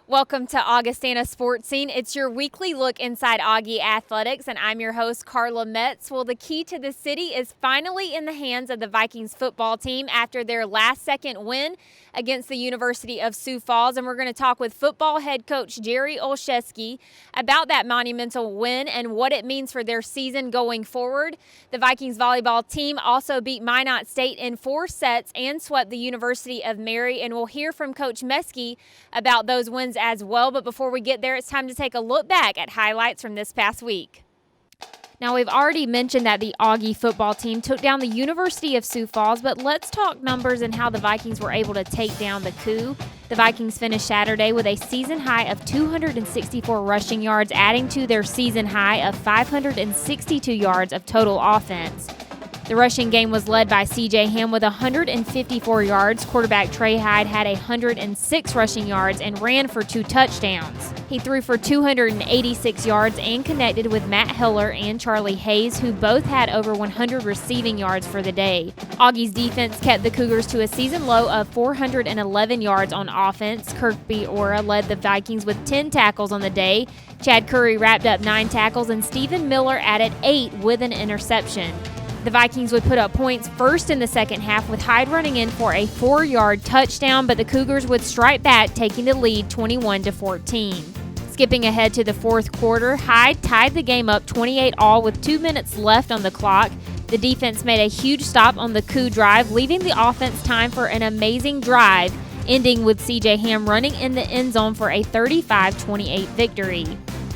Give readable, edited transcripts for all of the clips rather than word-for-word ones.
Welcome to Augustana Sportscene. It's your weekly look inside Augie Athletics, and I'm your host, Carla Metts. Well, the key to the city is finally in the hands of the Vikings football team after their last-second win against the University of Sioux Falls, and we're going to talk with football head coach Jerry Olszewski about that monumental win and what it means for their season going forward. The Vikings volleyball team also beat Minot State in 4 sets and swept the University of Mary, and we'll hear from Coach Meske about those wins as well. But before we get there, it's time to take a look back at highlights from this past week. Now, we've already mentioned that the Augie football team took down the University of Sioux Falls, but let's talk numbers and how the Vikings were able to take down the coup. The Vikings finished Saturday with a season high of 264 rushing yards, adding to their season high of 562 yards of total offense. The rushing game was led by C.J. Ham with 154 yards. Quarterback Trey Hyde had 106 rushing yards and ran for 2 touchdowns. He threw for 286 yards and connected with Matt Heller and Charlie Hayes, who both had over 100 receiving yards for the day. Augie's defense kept the Cougars to a season low of 411 yards on offense. Kirby Ora led the Vikings with 10 tackles on the day. Chad Curry wrapped up 9 tackles, and Stephen Miller added 8 with an interception. The Vikings would put up points first in the second half, with Hyde running in for a 4-yard touchdown, but the Cougars would strike back, taking the lead 21-14. Skipping ahead to the fourth quarter, Hyde tied the game up 28-all with 2 minutes left on the clock. The defense made a huge stop on the coup drive, leaving the offense time for an amazing drive, ending with C.J. Ham running in the end zone for a 35-28 victory.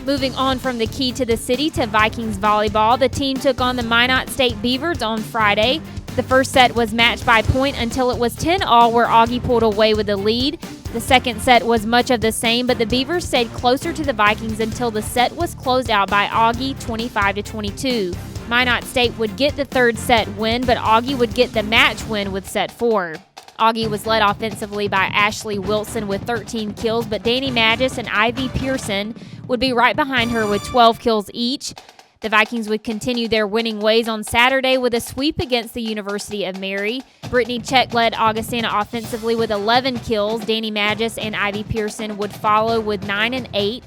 Moving on from the key to the city to Vikings volleyball, the team took on the Minot State Beavers on Friday. The first set was matched by point until it was 10-all, where Augie pulled away with the lead. The second set was much of the same, but the Beavers stayed closer to the Vikings until the set was closed out by Augie 25-22. Minot State would get the third set win, but Augie would get the match win with set 4. Augie was led offensively by Ashley Wilson with 13 kills, but Danny Magis and Ivy Pearson would be right behind her with 12 kills each. The Vikings would continue their winning ways on Saturday with a sweep against the University of Mary. Brittany Check led Augustana offensively with 11 kills. Danny Magis and Ivy Pearson would follow with 9 and 8.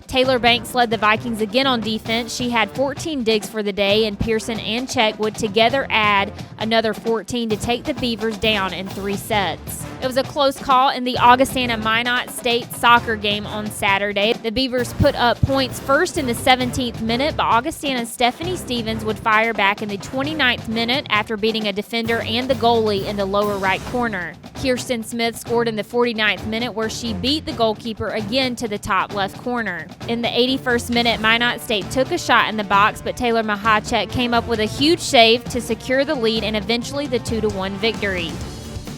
Taylor Banks led the Vikings again on defense. She had 14 digs for the day, and Pearson and Check would together add another 14 to take the Beavers down in 3 sets. It was a close call in the Augustana-Minot State soccer game on Saturday. The Beavers put up points first in the 17th minute, but Augustana's Stephanie Stevens would fire back in the 29th minute after beating a defender and the goalie in the lower right corner. Kirsten Smith scored in the 49th minute, where she beat the goalkeeper again to the top left corner. In the 81st minute, Minot State took a shot in the box, but Taylor Mahacek came up with a huge save to secure the lead and eventually the 2-1 victory.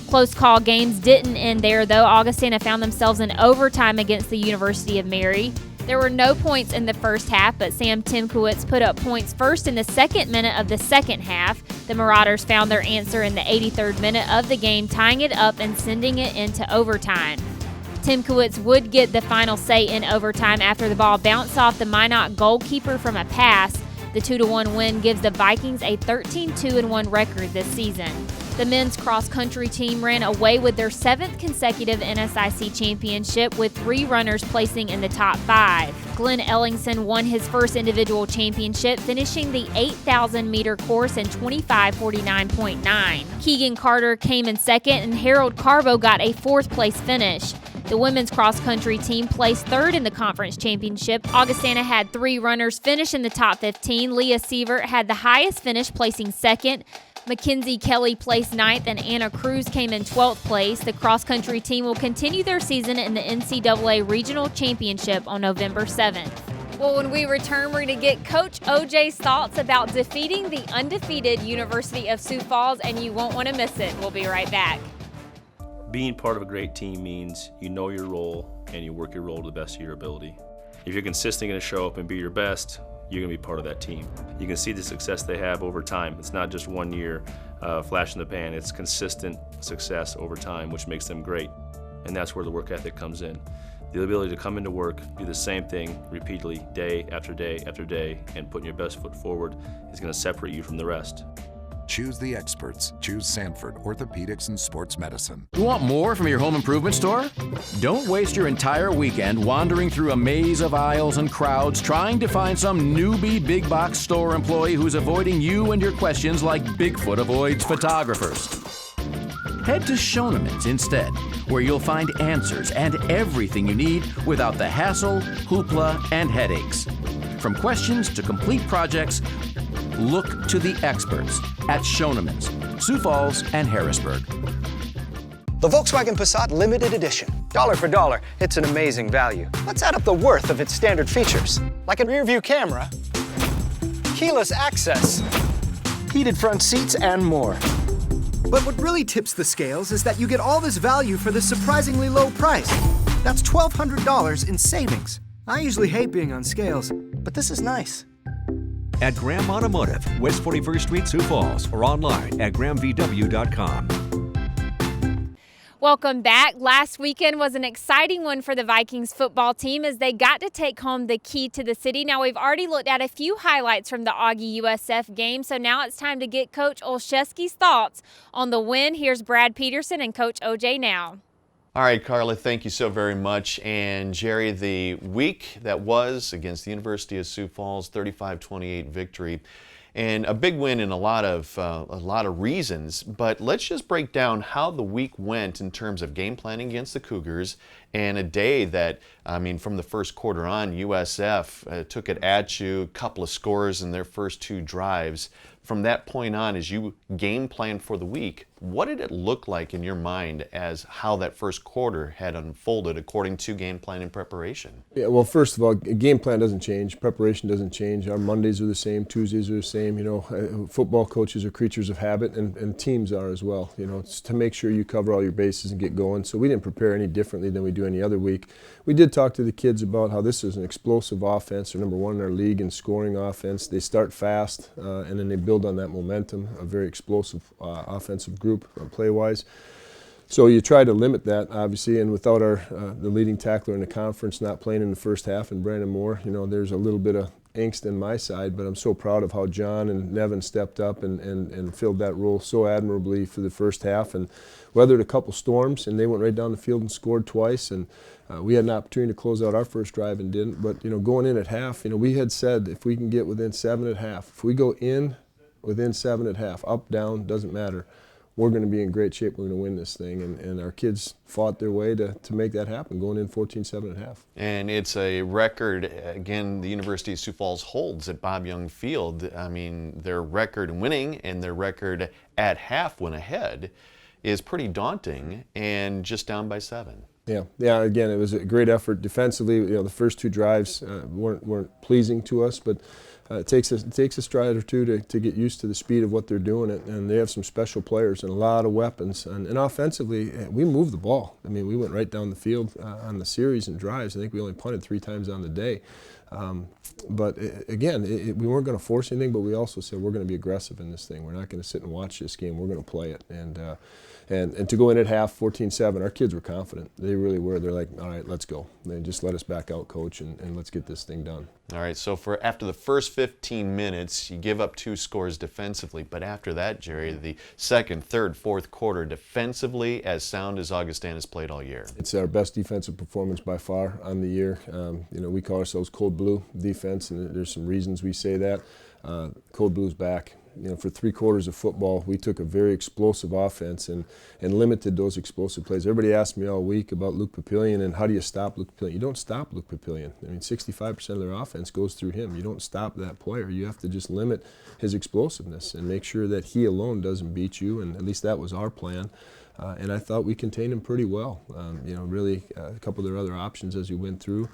Close call games didn't end there, though. Augustana found themselves in overtime against the University of Mary. There were no points in the first half, but Sam Timkowitz put up points first in the 2nd minute of the second half. The Marauders found their answer in the 83rd minute of the game, tying it up and sending it into overtime. Timkowitz would get the final say in overtime after the ball bounced off the Minot goalkeeper from a pass. The 2-1 win gives the Vikings a 13-2-1 record this season. The men's cross-country team ran away with their 7th consecutive NSIC championship, with 3 runners placing in the top 5. Glenn Ellingson won his first individual championship, finishing the 8,000-meter course in 25:49.9. Keegan Carter came in second, and Harold Carbo got a 4th-place finish. The women's cross-country team placed 3rd in the conference championship. Augustana had 3 runners finish in the top 15. Leah Sievert had the highest finish, placing 2nd. Mackenzie Kelly placed 9th, and Anna Cruz came in 12th place. The cross-country team will continue their season in the NCAA Regional Championship on November 7th. Well, when we return, we're going to get Coach OJ's thoughts about defeating the undefeated University of Sioux Falls, and you won't want to miss it. We'll be right back. Being part of a great team means you know your role and you work your role to the best of your ability. If you're consistently going to show up and be your best, you're going to be part of that team. You can see the success they have over time. It's not just 1 year flash in the pan. It's consistent success over time, which makes them great. And that's where the work ethic comes in. The ability to come into work, do the same thing repeatedly day after day after day, and putting your best foot forward is going to separate you from the rest. Choose the experts. Choose Sanford Orthopedics and Sports Medicine. You want more from your home improvement store? Don't waste your entire weekend wandering through a maze of aisles and crowds trying to find some newbie big box store employee who's avoiding you and your questions like Bigfoot avoids photographers. Head to Schoenemann's instead, where you'll find answers and everything you need without the hassle, hoopla, and headaches. From questions to complete projects, look to the experts at Schoenemann's, Sioux Falls, and Harrisburg. The Volkswagen Passat Limited Edition. Dollar for dollar, it's an amazing value. Let's add up the worth of its standard features, like a rear-view camera, keyless access, heated front seats, and more. But what really tips the scales is that you get all this value for this surprisingly low price. That's $1,200 in savings. I usually hate being on scales, but this is nice. At Graham Automotive, West 41st Street, Sioux Falls, or online at grahamvw.com. Welcome back. Last weekend was an exciting one for the Vikings football team as they got to take home the key to the city. Now, we've already looked at a few highlights from the Augie USF game, so now it's time to get Coach Olszewski's thoughts on the win. Here's Brad Peterson and Coach OJ now. All right, Carla, thank you so very much. And Jerry, the week that was against the University of Sioux Falls, 35-28 victory, and a big win in a lot of reasons. But let's just break down how the week went in terms of game planning against the Cougars, and a day that, I mean, from the first quarter on, USF took it at you, a couple of scores in their first two drives. From that point on, as you game planned for the week, what did it look like in your mind as how that first quarter had unfolded according to game plan and preparation? Yeah, well, first of all, game plan doesn't change. Preparation doesn't change. Our Mondays are the same. Tuesdays are the same. You know, football coaches are creatures of habit, and teams are as well. You know, it's to make sure you cover all your bases and get going. So we didn't prepare any differently than we do any other week. We did talk to the kids about how this is an explosive offense. They're number one in our league in scoring offense. They start fast, and then they build on that momentum. A very explosive offensive group play-wise. So you try to limit that, obviously, and without the leading tackler in the conference not playing in the first half, and Brandon Moore, you know, there's a little bit of angst in my side, but I'm so proud of how John and Nevin stepped up and filled that role so admirably for the first half and weathered a couple storms, and they went right down the field and scored twice, and we had an opportunity to close out our first drive and didn't. But, you know, going in at half, you know, we had said if we can get within 7 at half, if we go in within 7 at half, up, down, doesn't matter, we're going to be in great shape. We're going to win this thing. And our kids fought their way to make that happen, going in 14-7 at half. And it's a record, again, the University of Sioux Falls holds at Bob Young Field. I mean, their record winning and their record at half when ahead is pretty daunting, and just down by 7. Yeah. Again, it was a great effort defensively. You know, the first two drives weren't pleasing to us, but it takes a stride or two to get used to the speed of what they're doing, and they have some special players and a lot of weapons. And offensively, we moved the ball. I mean, we went right down the field on the series and drives. I think we only punted 3 times on the day. But again, we weren't going to force anything, but we also said we're going to be aggressive in this thing. We're not going to sit and watch this game. We're going to play it. And to go in at half, 14-7, our kids were confident. They really were. They're like, all right, let's go. They just let us back out, coach, and let's get this thing done. All right, so after the first 15 minutes, you give up 2 scores defensively. But after that, Jerry, the second, third, fourth quarter, defensively as sound as Augustana has played all year. It's our best defensive performance by far on the year. You know, we call ourselves Cold Blue defense, and there's some reasons we say that. Cold Blue's back. You know, for 3 quarters of football, we took a very explosive offense and limited those explosive plays. Everybody asked me all week about Luke Papillion and how do you stop Luke Papillion. You don't stop Luke Papillion. I mean, 65% of their offense goes through him. You don't stop that player. You have to just limit his explosiveness and make sure that he alone doesn't beat you, and at least that was our plan. And I thought we contained him pretty well. You know, really, a couple of their other options as we went through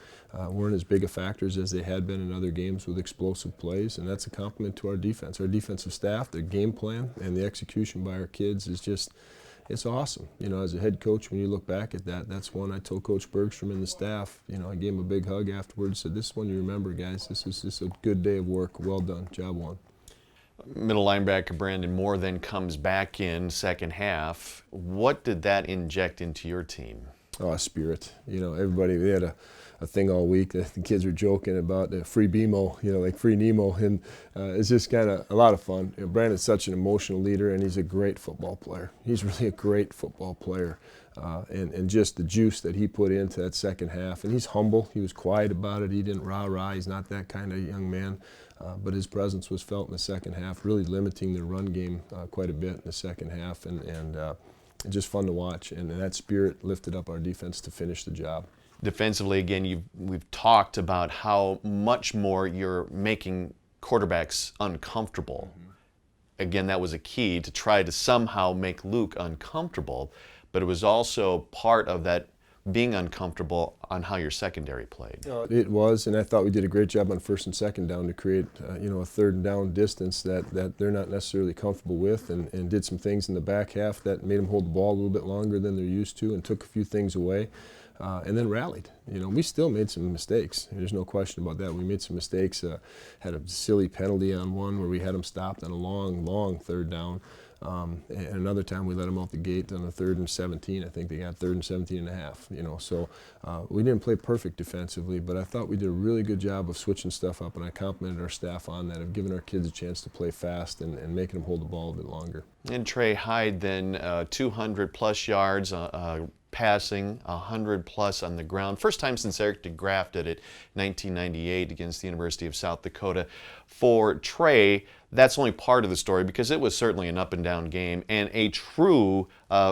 weren't as big a factors as they had been in other games with explosive plays, and that's a compliment to our defense. Our defensive staff, their game plan, and the execution by our kids is just, it's awesome. You know, as a head coach, when you look back at that, that's one I told Coach Bergstrom and the staff, you know, I gave him a big hug afterwards, said, this is one you remember, guys. This was just a good day of work. Well done. Job one. Middle linebacker Brandon Moore then comes back in second half. What did that inject into your team? Oh, spirit. You know, everybody, we had a thing all week that the kids were joking about the free BMO, you know, like free Nemo, and it's just kind of a lot of fun. You know, Brandon's such an emotional leader, and he's a great football player. He's really a great football player, and just the juice that he put into that second half. And he's humble. He was quiet about it. He didn't rah-rah. He's not that kind of young man, but his presence was felt in the second half, really limiting their run game quite a bit in the second half, and just fun to watch. And that spirit lifted up our defense to finish the job. Defensively, again, we've talked about how much more you're making quarterbacks uncomfortable. Again, that was a key to try to somehow make Luke uncomfortable, but it was also part of that being uncomfortable on how your secondary played. It was, and I thought we did a great job on first and second down to create a third and down distance that they're not necessarily comfortable with, and did some things in the back half that made them hold the ball a little bit longer than they're used to, and took a few things away. And then rallied. You know, we still made some mistakes. There's no question about that. We made some mistakes. Had a silly penalty on one where we had them stopped on a long third down. And another time we let them out the gate on a 3rd and 17. I think they got 3rd and 17 and a half. You know, so we didn't play perfect defensively, but I thought we did a really good job of switching stuff up, and I complimented our staff on that, of giving our kids a chance to play fast and making them hold the ball a bit longer. And Trey Hyde then 200 plus yards passing, 100 plus on the ground. First time since Eric DeGraff did it, 1998 against the University of South Dakota. For Trey, that's only part of the story, because it was certainly an up and down game and a true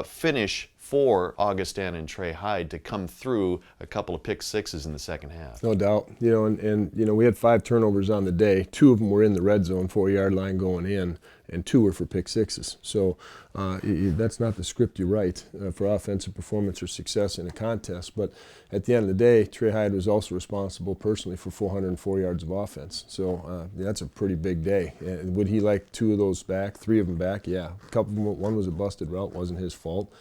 finish for Augustana and Trey Hyde to come through a couple of pick sixes in the second half. No doubt. You know, and you know, we had 5 turnovers on the day. 2 of them were in the red zone, 4-yard line going in, and 2 were for pick sixes. So that's not the script you write for offensive performance or success in a contest. But at the end of the day, Trey Hyde was also responsible personally for 404 yards of offense. So that's a pretty big day. Would he like 2 of those back, 3 of them back? Yeah. A couple of them, one was a busted route, wasn't his fault.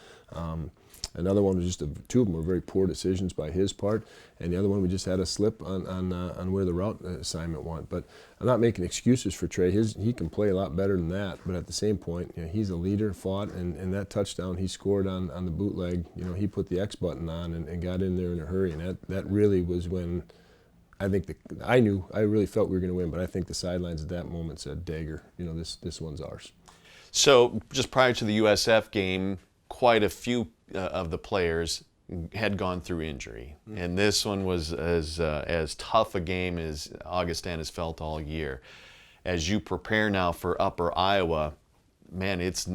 Another one was just 2 of them were very poor decisions by his part, and the other one we just had a slip on where the route assignment went. But I'm not making excuses for Trey. He can play a lot better than that. But at the same point, you know, he's a leader, fought, and that touchdown he scored on the bootleg. You know, he put the X button on and got in there in a hurry, and that really was when I think I really felt we were going to win. But I think the sidelines at that moment said, "Dagger, you know, this one's ours." So just prior to the USF game, quite a few of the players had gone through injury, and this one was as tough a game as Augustana's felt all year. As you prepare now for Upper Iowa, man, it's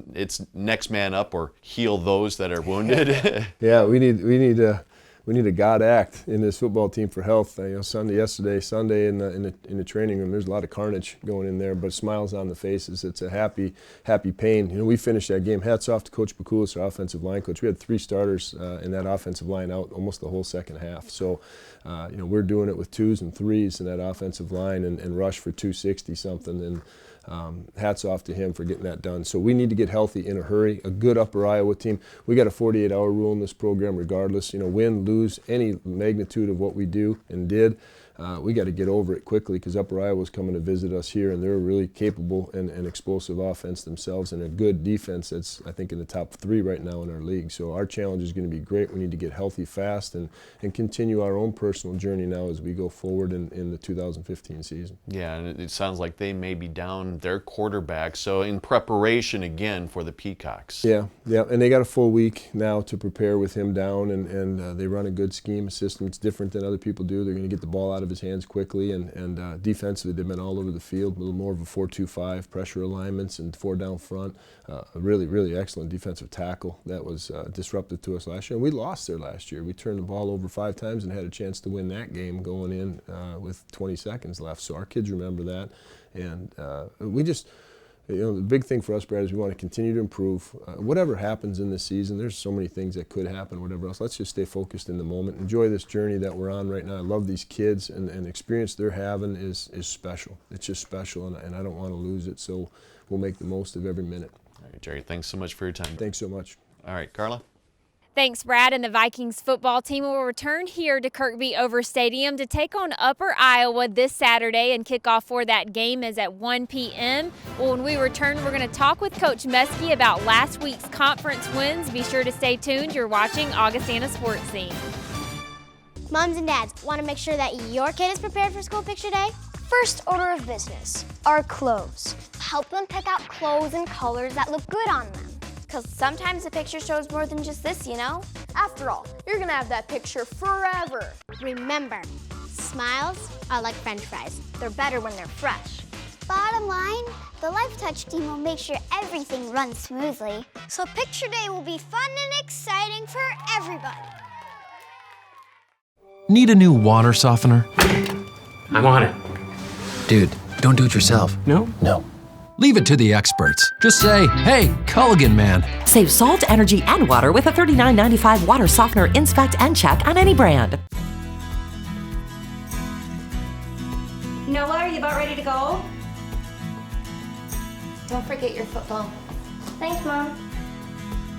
next man up or heal those that are wounded. Yeah, we need a God act in this football team for health. You know, Sunday in the training room, there's a lot of carnage going in there, but smiles on the faces. It's a happy pain. You know, we finished that game. Hats off to Coach Bakulis, our offensive line coach. We had 3 starters in that offensive line out almost the whole second half. So, you know, we're doing it with 2s and 3s in that offensive line and rush for 260 something. And hats off to him for getting that done. So we need to get healthy in a hurry. A good Upper Iowa team. We got a 48-hour rule in this program regardless. You know, win, lose, any magnitude of what we do and did. We got to get over it quickly, because Upper Iowa's coming to visit us here, and they're a really capable and explosive offense themselves, and a good defense that's, I think, in the top 3 right now in our league. So our challenge is going to be great. We need to get healthy fast and continue our own personal journey now as we go forward in the 2015 season. Yeah, and it sounds like they may be down their quarterback, so in preparation again for the Peacocks. Yeah, and they got a full week now to prepare with him down, and they run a good scheme, a system. It's different than other people do. They're going to get the ball out of his hands quickly, and defensively they've been all over the field, a little more of a 4-2-5 pressure alignments and 4 down front. A really excellent defensive tackle that was disruptive to us last year, and we lost there last year. We turned the ball over 5 times and had a chance to win that game going in with 20 seconds left. So our kids remember that, and we just. You know, the big thing for us, Brad, is we want to continue to improve. Whatever happens in this season, there's so many things that could happen, whatever else. Let's just stay focused in the moment. Enjoy this journey that we're on right now. I love these kids, and the experience they're having is special. It's just special, and I don't want to lose it, so we'll make the most of every minute. All right, Jerry, thanks so much for your time. Thanks so much. All right, Carla? Thanks, Brad. And the Vikings football team will return here to Kirkby Over Stadium to take on Upper Iowa this Saturday, and kickoff for that game is at 1 p.m. Well, when we return, we're going to talk with Coach Meske about last week's conference wins. Be sure to stay tuned. You're watching Augustana Sportscene. Moms and dads, want to make sure that your kid is prepared for school picture day? First order of business are clothes. Help them pick out clothes and colors that look good on them. Because sometimes the picture shows more than just this, you know? After all, you're gonna have that picture forever. Remember, smiles are like French fries. They're better when they're fresh. Bottom line, the Life Touch team will make sure everything runs smoothly. So picture day will be fun and exciting for everybody. Need a new water softener? I'm on it. Dude, don't do it yourself. No? No. Leave it to the experts. Just say, hey, Culligan man. Save salt, energy, and water with a $39.95 water softener. Inspect and check on any brand. Noah, are you about ready to go? Don't forget your football. Thanks, Mom.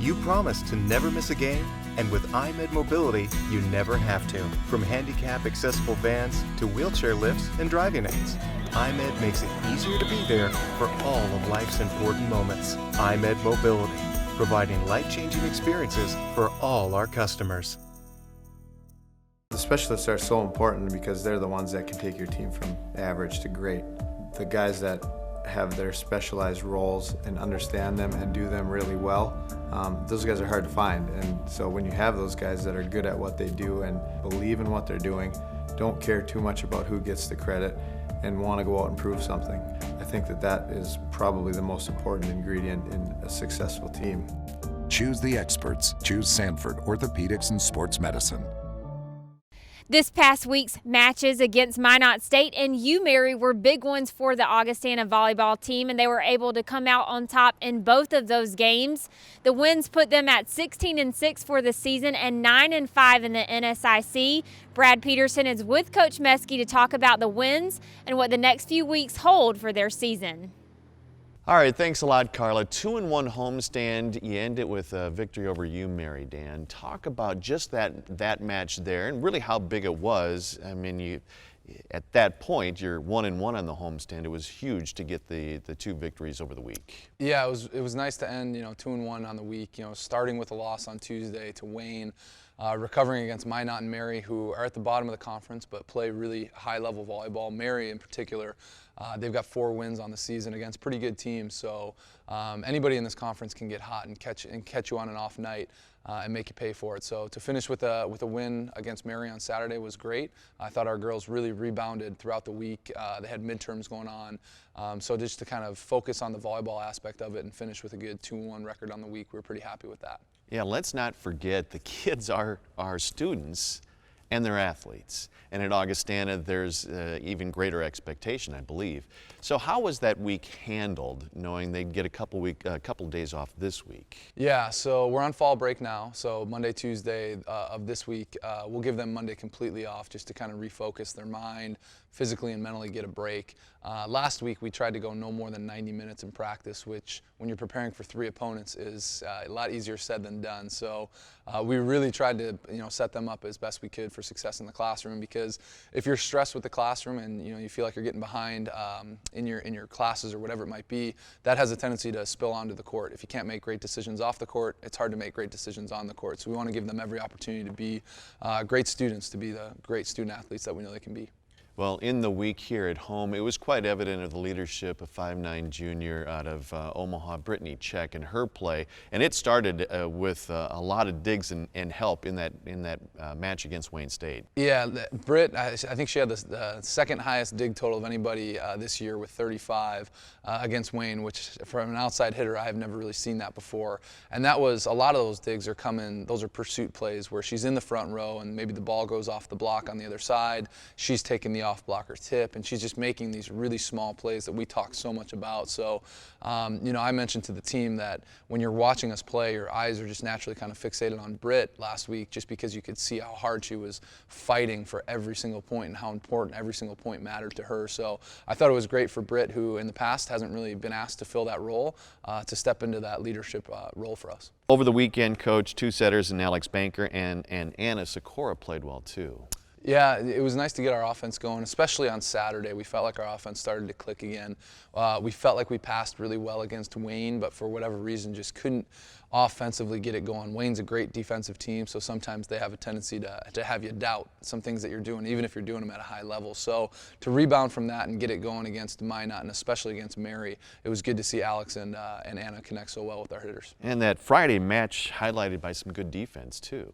You promised to never miss a game, and with iMed Mobility, you never have to. From handicap accessible vans to wheelchair lifts and driving aids, iMed makes it easier to be there for all of life's important moments. iMed Mobility, providing life-changing experiences for all our customers. The specialists are so important because they're the ones that can take your team from average to great. The guys that have their specialized roles and understand them and do them really well, those guys are hard to find. And so when you have those guys that are good at what they do and believe in what they're doing, don't care too much about who gets the credit, and want to go out and prove something, I think that that is probably the most important ingredient in a successful team. Choose the experts. Choose Sanford Orthopedics and Sports Medicine. This past week's matches against Minot State and UMary were big ones for the Augustana volleyball team, and they were able to come out on top in both of those games. The wins put them at 16-6 for the season and 9-5 in the NSIC. Brad Peterson is with Coach Meske to talk about the wins and what the next few weeks hold for their season. All right, thanks a lot, Carla. 2-1 homestand. You end it with a victory over UMary, Dan. Talk about just that match there and really how big it was. I mean, at that point, you're 1-1 on the homestand. It was huge to get the two victories over the week. Yeah, it was nice to end 2-1 on the week. Starting with a loss on Tuesday to Wayne. Recovering against Minot and Mary, who are at the bottom of the conference but play really high-level volleyball. Mary in particular, they've got 4 wins on the season against pretty good teams. So anybody in this conference can get hot and catch you on an off night and make you pay for it. So to finish with a win against Mary on Saturday was great. I thought our girls really rebounded throughout the week. They had midterms going on. So just to kind of focus on the volleyball aspect of it and finish with a good 2-1 record on the week, we were pretty happy with that. Yeah, let's not forget the kids are students and they're athletes. And at Augustana, there's even greater expectation, I believe. So how was that week handled, knowing they'd get a couple days off this week? Yeah, so we're on fall break now. So Monday, Tuesday of this week, we'll give them Monday completely off just to kind of refocus their mind, physically and mentally get a break. Last week we tried to go no more than 90 minutes in practice, which when you're preparing for 3 opponents is a lot easier said than done. So we really tried to set them up as best we could for success in the classroom, because if you're stressed with the classroom and you feel like you're getting behind in your classes or whatever it might be, that has a tendency to spill onto the court. If you can't make great decisions off the court, it's hard to make great decisions on the court. So we want to give them every opportunity to be great students, to be the great student athletes that we know they can be. Well, in the week here at home, it was quite evident of the leadership of 5'9" junior out of Omaha, Brittany Check, and her play. And it started with a lot of digs and help in that match against Wayne State. Yeah, Britt, I think she had the second highest dig total of anybody this year with 35 against Wayne, which from an outside hitter, I have never really seen that before. And that was, a lot of those digs are coming, those are pursuit plays where she's in the front row and maybe the ball goes off the block on the other side. She's taking the off blocker tip, and she's just making these really small plays that we talk so much about. So, I mentioned to the team that when you're watching us play, your eyes are just naturally kind of fixated on Britt last week, just because you could see how hard she was fighting for every single point and how important every single point mattered to her. So I thought it was great for Britt, who in the past hasn't really been asked to fill that role, to step into that leadership role for us. Over the weekend, Coach, two setters and Alex Banker and Anna Sikora played well too. Yeah, it was nice to get our offense going, especially on Saturday. We felt like our offense started to click again. We felt like we passed really well against Wayne, but for whatever reason just couldn't offensively get it going. Wayne's a great defensive team, so sometimes they have a tendency to have you doubt some things that you're doing, even if you're doing them at a high level. So to rebound from that and get it going against Minot, and especially against Mary, it was good to see Alex and Anna connect so well with our hitters. And that Friday match highlighted by some good defense too.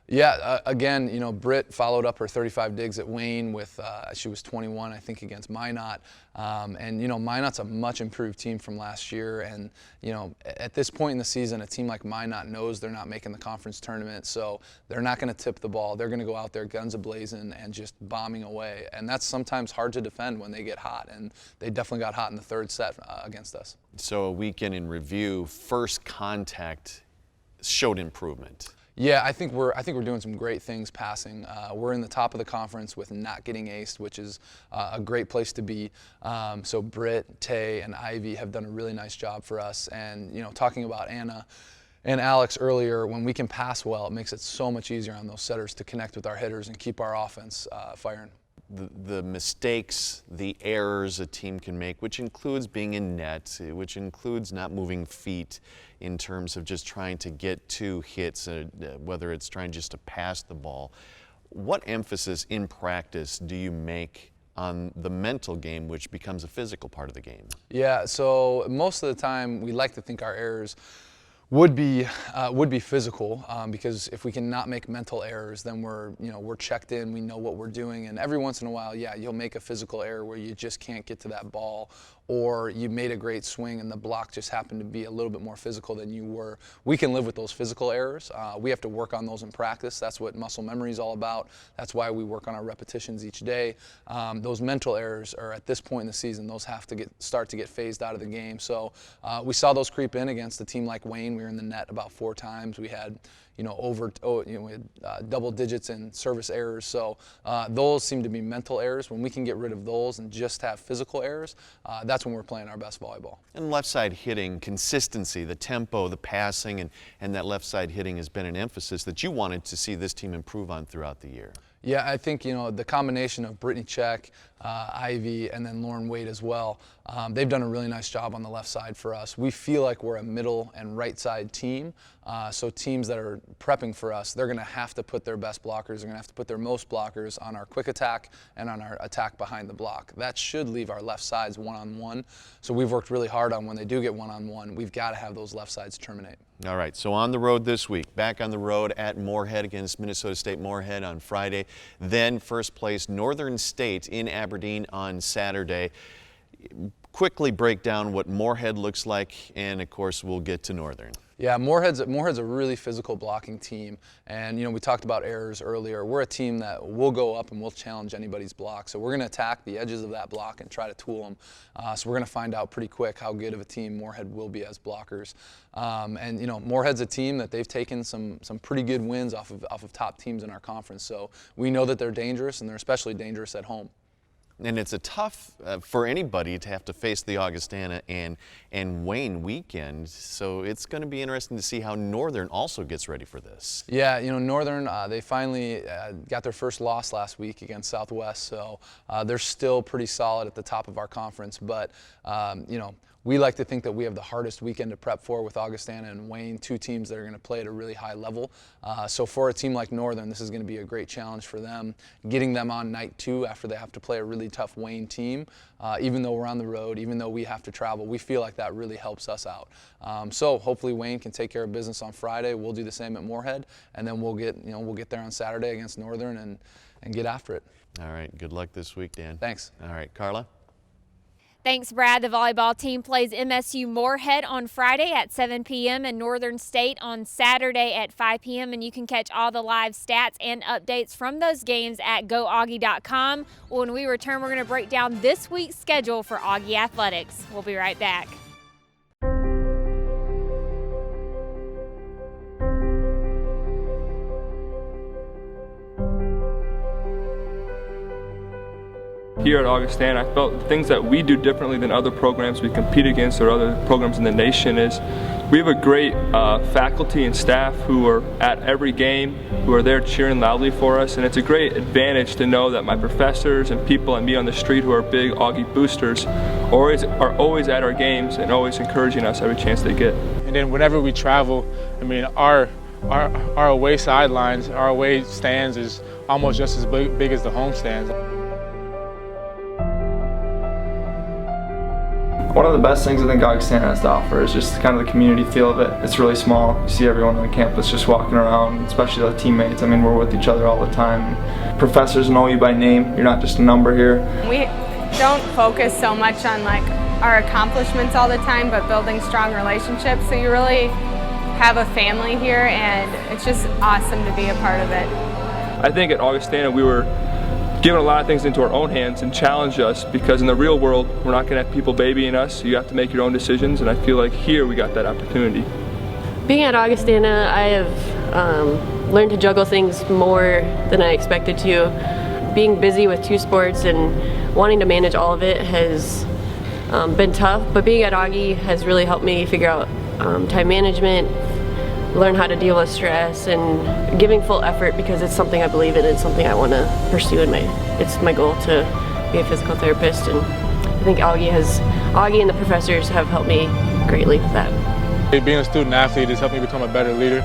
Yeah, again, you know, Britt followed up her 35 digs at Wayne with, she was 21, I think, against Minot. And, you know, Minot's a much improved team from last year. And, you know, at this point in the season, a team like Minot knows they're not making the conference tournament, so they're not going to tip the ball. They're going to go out there guns a-blazing and just bombing away. And that's sometimes hard to defend when they get hot. And they definitely got hot in the third set against us. So a weekend in review, first contact showed improvement. Yeah, I think we're doing some great things passing. We're in the top of the conference with not getting aced, which is a great place to be. So Britt, Tay, and Ivy have done a really nice job for us. And you know, talking about Anna and Alex earlier, when we can pass well, it makes it so much easier on those setters to connect with our hitters and keep our offense firing. The mistakes, the errors a team can make, which includes being in net, which includes not moving feet in terms of just trying to get two hits, whether it's trying just to pass the ball. What emphasis in practice do you make on the mental game, which becomes a physical part of the game? Yeah, so most of the time we like to think our errors would be physical, because if we can not make mental errors, then we're checked in, we know what we're doing, and every once in a while, yeah, you'll make a physical error where you just can't get to that ball, or you made a great swing and the block just happened to be a little bit more physical than you were. We can live with those physical errors. We have to work on those in practice. That's what muscle memory is all about. That's why we work on our repetitions each day. Those mental errors are at this point in the season, those have to start to get phased out of the game. So we saw those creep in against a team like Wayne. We were in the net about 4 times. We had we had double digits in service errors. So those seem to be mental errors. When we can get rid of those and just have physical errors, that's when we're playing our best volleyball. And left side hitting, consistency, the tempo, the passing, and that left side hitting has been an emphasis that you wanted to see this team improve on throughout the year. Yeah, I think, you know, the combination of Brittany Check, Ivy, and then Lauren Wade as well, they've done a really nice job on the left side for us. We feel like we're a middle and right side team, so teams that are prepping for us, they're going to have to put their best blockers, they're going to have to put their most blockers on our quick attack and on our attack behind the block. That should leave our left sides one-on-one, so we've worked really hard on when they do get one-on-one, we've got to have those left sides terminate. All right, so on the road this week, back on the road at Moorhead against Minnesota State Moorhead on Friday, then first place Northern State in Aberdeen on Saturday. Quickly break down what Moorhead looks like, and of course we'll get to Northern. Yeah, Moorhead's a really physical blocking team, and you know, we talked about errors earlier. We're a team that will go up and we'll challenge anybody's block, so we're going to attack the edges of that block and try to tool them. So we're going to find out pretty quick how good of a team Moorhead will be as blockers. And you know, Moorhead's a team that they've taken some pretty good wins off of top teams in our conference, so we know that they're dangerous, and they're especially dangerous at home. And it's a tough for anybody to have to face the Augustana and Wayne weekend, so it's going to be interesting to see how Northern also gets ready for this. Yeah, you know, Northern, they finally got their first loss last week against Southwest, so they're still pretty solid at the top of our conference, but you know, we like to think that we have the hardest weekend to prep for with Augustana and Wayne, 2 teams that are going to play at a really high level. So for a team like Northern, this is going to be a great challenge for them. Getting them on night 2 after they have to play a really tough Wayne team, even though we're on the road, even though we have to travel, we feel like that really helps us out. So hopefully Wayne can take care of business on Friday. We'll do the same at Moorhead, and then we'll get there on Saturday against Northern and get after it. All right, good luck this week, Dan. Thanks. All right, Carla? Thanks, Brad. The volleyball team plays MSU Moorhead on Friday at 7 p.m. and Northern State on Saturday at 5 p.m. And you can catch all the live stats and updates from those games at GoAugie.com. When we return, we're going to break down this week's schedule for Augie Athletics. We'll be right back. here at Augustana, I felt the things that we do differently than other programs we compete against or other programs in the nation is we have a great faculty and staff who are at every game, who are there cheering loudly for us, and it's a great advantage to know that my professors and people I meet on the street who are big Augie boosters are always at our games and always encouraging us every chance they get. And then whenever we travel, I mean, our away sidelines, our away stands is almost just as big as the home stands. One of the best things I think Augustana has to offer is just kind of the community feel of it. It's really small. You see everyone on the campus just walking around, especially the teammates. I mean, we're with each other all the time. Professors know you by name. You're not just a number here. We don't focus so much on like our accomplishments all the time, but building strong relationships. So you really have a family here, and it's just awesome to be a part of it. I think at Augustana we were given a lot of things into our own hands and challenged us, because in the real world we're not going to have people babying us. You have to make your own decisions, and I feel like here we got that opportunity. Being at Augustana, I have learned to juggle things more than I expected to. Being busy with 2 sports and wanting to manage all of it has been tough, but being at Augie has really helped me figure out time management, learn how to deal with stress, and giving full effort, because it's something I believe in and something I want to pursue it's my goal to be a physical therapist, and I think Augie and the professors have helped me greatly with that. Being a student athlete has helped me become a better leader.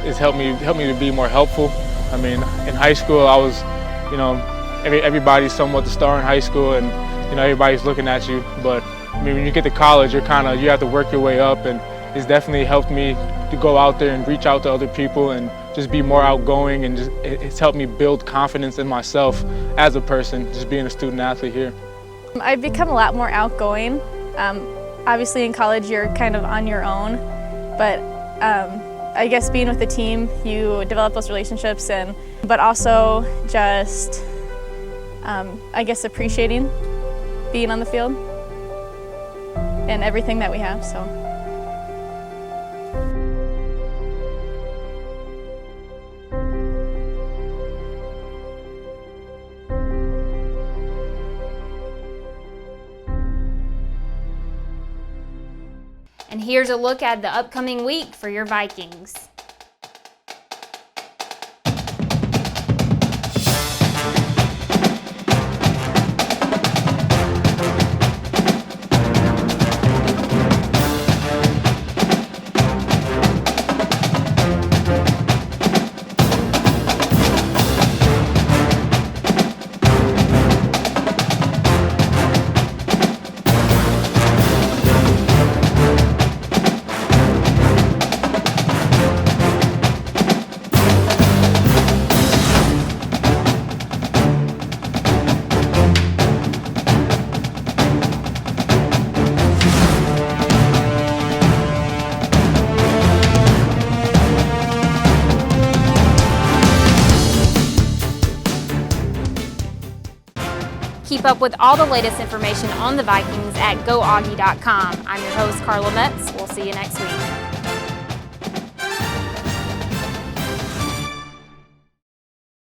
It's helped me to be more helpful. I mean, in high school I was, everybody's somewhat the star in high school, and everybody's looking at you, but I mean, when you get to college, you have to work your way up, and it's definitely helped me to go out there and reach out to other people and just be more outgoing, and it's helped me build confidence in myself as a person, just being a student athlete here. I've become a lot more outgoing. Obviously in college you're kind of on your own, but I guess being with the team you develop those relationships, but also just I guess appreciating being on the field and everything that we have. So. And here's a look at the upcoming week for your Vikings. Keep up with all the latest information on the Vikings at GoAugie.com. I'm your host, Carla Metts. We'll see you next week.